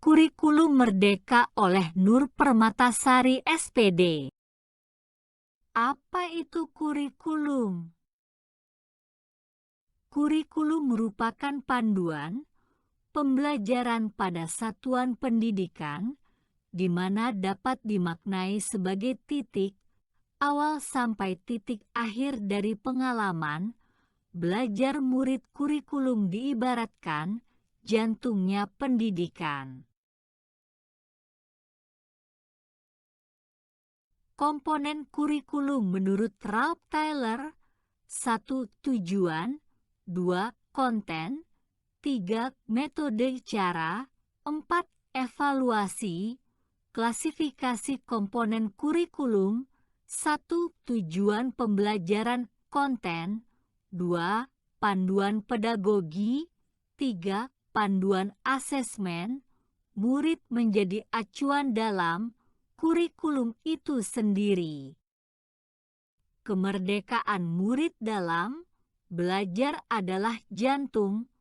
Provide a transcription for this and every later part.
Kurikulum Merdeka oleh Nur Permatasari SPD. Apa itu kurikulum? Kurikulum merupakan panduan pembelajaran pada satuan pendidikan di mana dapat dimaknai sebagai titik awal sampai titik akhir dari pengalaman belajar murid. Kurikulum diibaratkan jantungnya pendidikan. Komponen kurikulum menurut Ralph Tyler: 1. Tujuan, 2. Konten, 3. Metode cara, 4. Evaluasi. Klasifikasi komponen kurikulum: 1. Tujuan pembelajaran konten, 2. Panduan pedagogi, 3. Panduan asesmen. Murid menjadi acuan dalam kurikulum itu sendiri. Kemerdekaan murid dalam belajar adalah jantung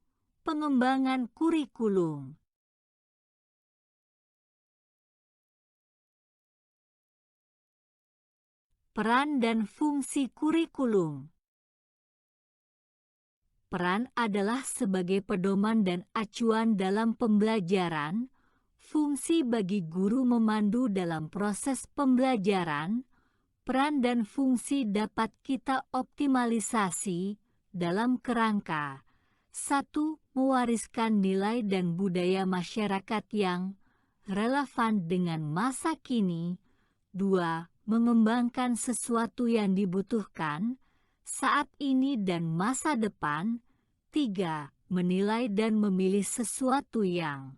pengembangan kurikulum. Peran dan fungsi kurikulum. Peran adalah sebagai pedoman dan acuan dalam pembelajaran. Fungsi bagi guru memandu dalam proses pembelajaran. Peran dan fungsi dapat kita optimalisasi dalam kerangka: 1. Mewariskan nilai dan budaya masyarakat yang relevan dengan masa kini. 2. Mengembangkan sesuatu yang dibutuhkan saat ini dan masa depan. 3. Menilai dan memilih sesuatu yang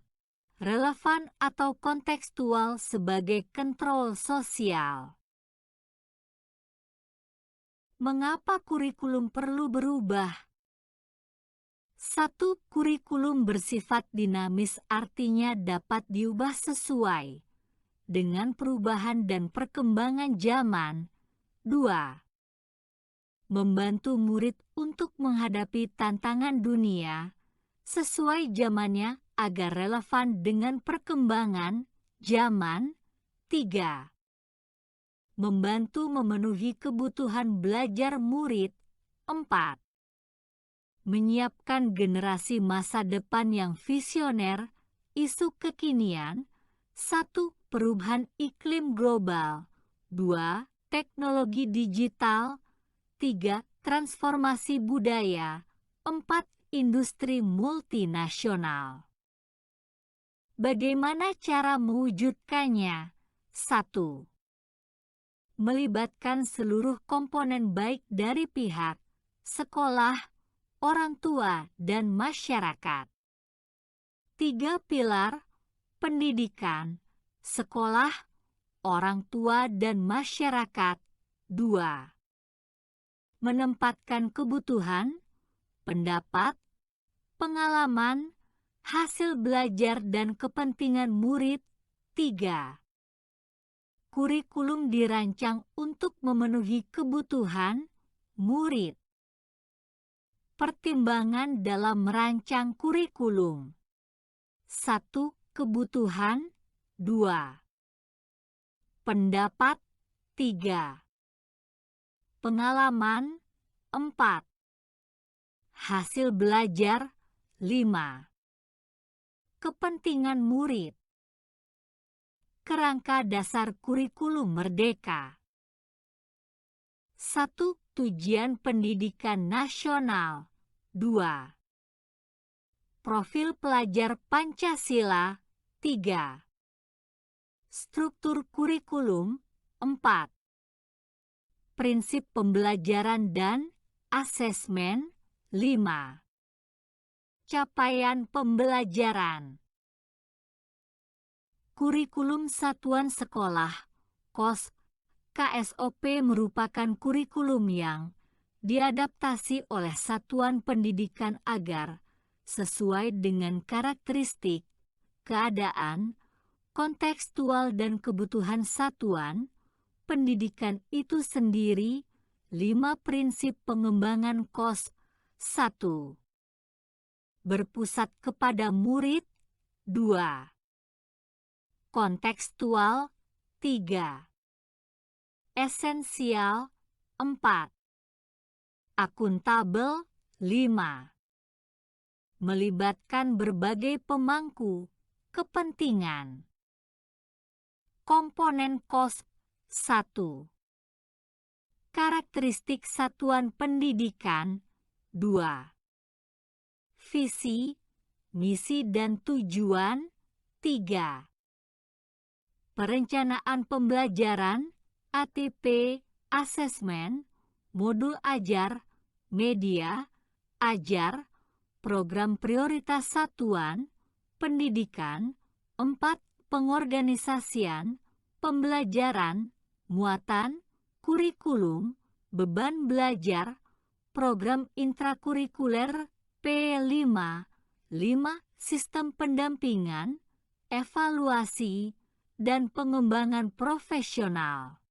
relevan atau kontekstual sebagai kontrol sosial. Mengapa kurikulum perlu berubah? 1. Kurikulum bersifat dinamis, artinya dapat diubah sesuai dengan perubahan dan perkembangan zaman. 2. Membantu murid untuk menghadapi tantangan dunia sesuai zamannya agar relevan dengan perkembangan zaman. 3. Membantu memenuhi kebutuhan belajar murid. 4. Menyiapkan generasi masa depan yang visioner. Isu kekinian: 1. Perubahan iklim global. 2. Teknologi digital. 3. Transformasi budaya. 4. Industri multinasional. Bagaimana cara mewujudkannya? 1. Melibatkan seluruh komponen baik dari pihak sekolah, orang tua, dan masyarakat. 3 pilar: pendidikan, sekolah, orang tua, dan masyarakat. 2. Menempatkan kebutuhan, pendapat, pengalaman, hasil belajar, dan kepentingan murid. 3. Kurikulum dirancang untuk memenuhi kebutuhan murid. Pertimbangan dalam merancang kurikulum: 1. Kebutuhan. 2. Pendapat. 3. Pengalaman. 4. Hasil belajar. 5. Kepentingan murid. Kerangka dasar kurikulum merdeka. 1. Tujuan pendidikan nasional. 2. Profil pelajar Pancasila. 3. Struktur kurikulum. 4. Prinsip pembelajaran dan asesmen. 5. Capaian pembelajaran. Kurikulum Satuan Sekolah KOS KSOP merupakan kurikulum yang diadaptasi oleh satuan pendidikan agar sesuai dengan karakteristik, keadaan, kontekstual, dan kebutuhan satuan pendidikan itu sendiri. 5 prinsip pengembangan KOS. 1. Berpusat kepada murid. 2. kontekstual 3, esensial 4, akuntabel 5. Melibatkan berbagai pemangku kepentingan. Komponen KOS 1. Karakteristik satuan pendidikan 2. Visi, misi dan tujuan 3. Perencanaan pembelajaran ATP, asesmen, modul ajar, media, ajar, program prioritas satuan, pendidikan 4. Pengorganisasian, pembelajaran, muatan, kurikulum, beban belajar, program intrakurikuler P5, 5. Sistem pendampingan, evaluasi, dan pengembangan profesional.